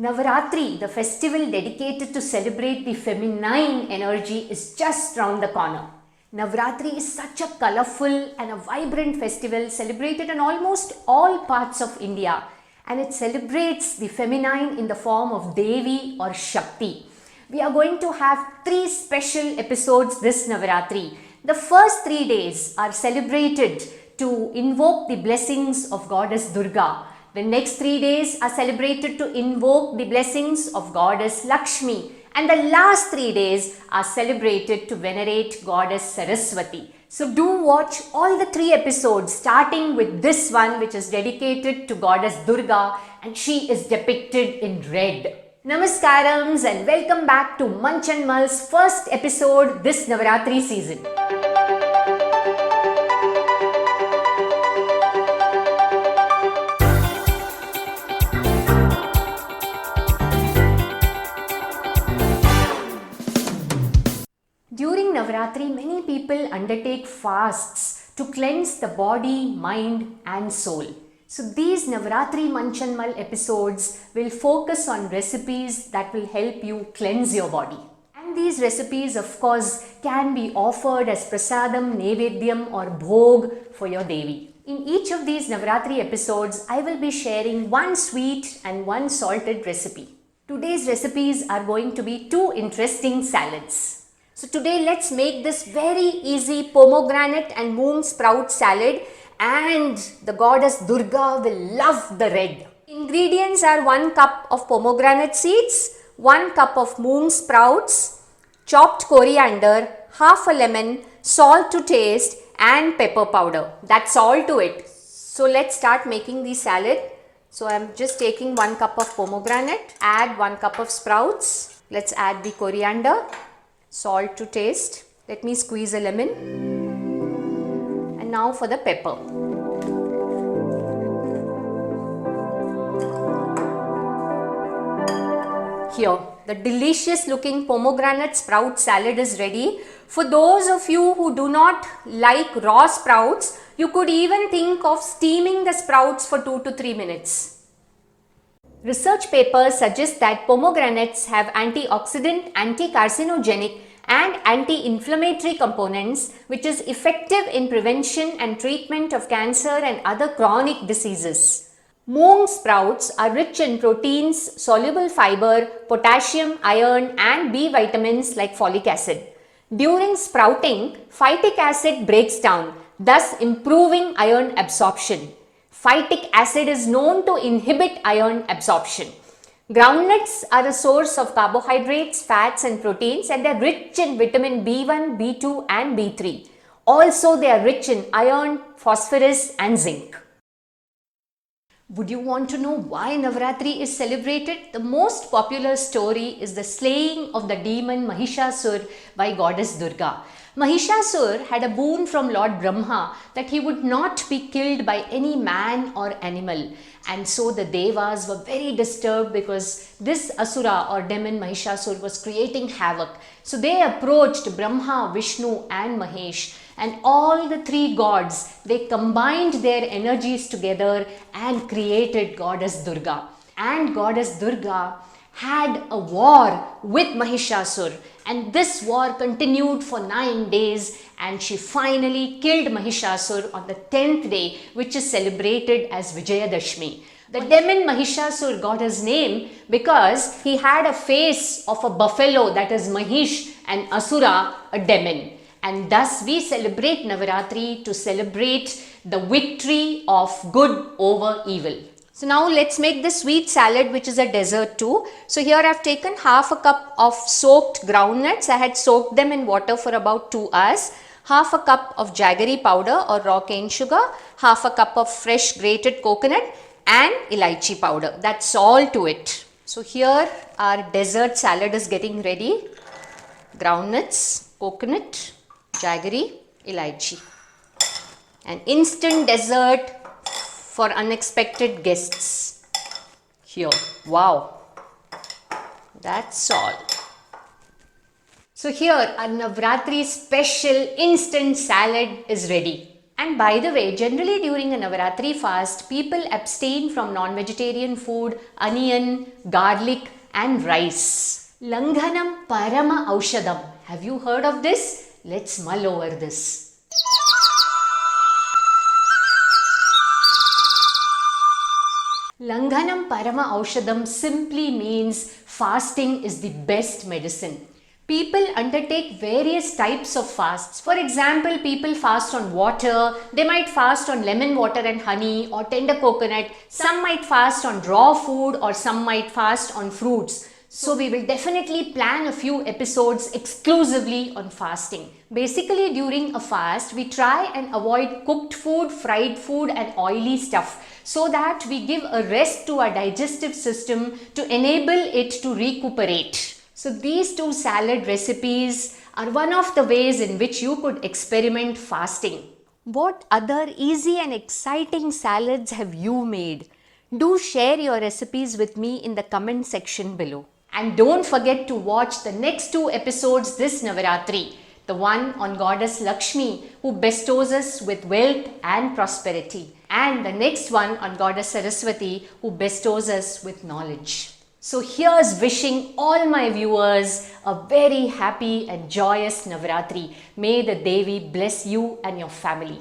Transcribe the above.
Navratri, the festival dedicated to celebrate the feminine energy, is just round the corner. Navratri is such a colorful and a vibrant festival celebrated in almost all parts of India, and it celebrates the feminine in the form of Devi or Shakti. We are going to have 3 special episodes this Navratri. The first 3 days are celebrated to invoke the blessings of Goddess Durga. The next 3 days are celebrated to invoke the blessings of Goddess Lakshmi. And the last 3 days are celebrated to venerate Goddess Saraswati. So do watch all the 3 episodes, starting with this one, which is dedicated to Goddess Durga, and she is depicted in red. Namaskarams and welcome back to Munch and Mull's first episode this Navratri season. During Navratri, many people undertake fasts to cleanse the body, mind and soul. So these Navratri Munch and Mull episodes will focus on recipes that will help you cleanse your body. And these recipes, of course, can be offered as prasadam, nevedyam or bhog for your Devi. In each of these Navratri episodes, I will be sharing one sweet and one salted recipe. Today's recipes are going to be 2 interesting salads. So today let's make this very easy pomegranate and Moong sprout salad, and the goddess Durga will love the red. Ingredients are 1 cup of pomegranate seeds, 1 cup of Moong sprouts, chopped coriander, half a lemon, salt to taste and pepper powder. That's all to it. So let's start making the salad. So I'm just taking 1 cup of pomegranate, add 1 cup of sprouts. Let's add the coriander. Salt to taste. Let me squeeze a lemon. And now for the pepper. Here, the delicious looking pomegranate sprout salad is ready. For those of you who do not like raw sprouts, you could even think of steaming the sprouts for 2 to 3 minutes. Research papers suggest that pomegranates have antioxidant, anti-carcinogenic and anti-inflammatory components, which is effective in prevention and treatment of cancer and other chronic diseases. Moong sprouts are rich in proteins, soluble fiber, potassium, iron and B vitamins like folic acid. During sprouting, phytic acid breaks down, thus improving iron absorption. Phytic acid is known to inhibit iron absorption. Groundnuts are a source of carbohydrates, fats and proteins, and they are rich in vitamin B1, B2 and B3. Also, they are rich in iron, phosphorus and zinc. Would you want to know why Navratri is celebrated? The most popular story is the slaying of the demon Mahishasura by Goddess Durga. Mahishasura had a boon from Lord Brahma that he would not be killed by any man or animal, and so the Devas were very disturbed because this Asura or demon Mahishasura was creating havoc. So they approached Brahma, Vishnu and Mahesh, and all the 3 gods, they combined their energies together and created Goddess Durga. And Goddess Durga had a war with Mahishasura, and this war continued for 9 days, and she finally killed Mahishasura on the 10th day, which is celebrated as Vijayadashmi. The demon Mahishasura got his name because he had a face of a buffalo, that is Mahish, and Asura, a demon. And thus we celebrate Navratri to celebrate the victory of good over evil. So now let's make the sweet salad, which is a dessert too. So here I have taken half a cup of soaked groundnuts. I had soaked them in water for about 2 hours. Half a cup of jaggery powder or raw cane sugar. Half a cup of fresh grated coconut and elaichi powder. That's all to it. So here our dessert salad is getting ready. Groundnuts, coconut, jaggery, elaichi. An instant dessert for unexpected guests. Here, wow, that's all. So here our Navratri special instant salad is ready. And by the way, generally during a Navratri fast, people abstain from non-vegetarian food, onion, garlic and rice. Langhanam Parama Aushadam. Have you heard of this? Let's mull over this. Langhanam Parama Aushadam simply means fasting is the best medicine. People undertake various types of fasts. For example, people fast on water, they might fast on lemon water and honey or tender coconut. Some might fast on raw food or some might fast on fruits. So we will definitely plan a few episodes exclusively on fasting. Basically during a fast, we try and avoid cooked food, fried food and oily stuff so that we give a rest to our digestive system to enable it to recuperate. So these two salad recipes are one of the ways in which you could experiment fasting. What other easy and exciting salads have you made? Do share your recipes with me in the comment section below. And don't forget to watch the next two episodes this Navratri. The one on Goddess Lakshmi who bestows us with wealth and prosperity. And the next one on Goddess Saraswati who bestows us with knowledge. So here's wishing all my viewers a very happy and joyous Navratri. May the Devi bless you and your family.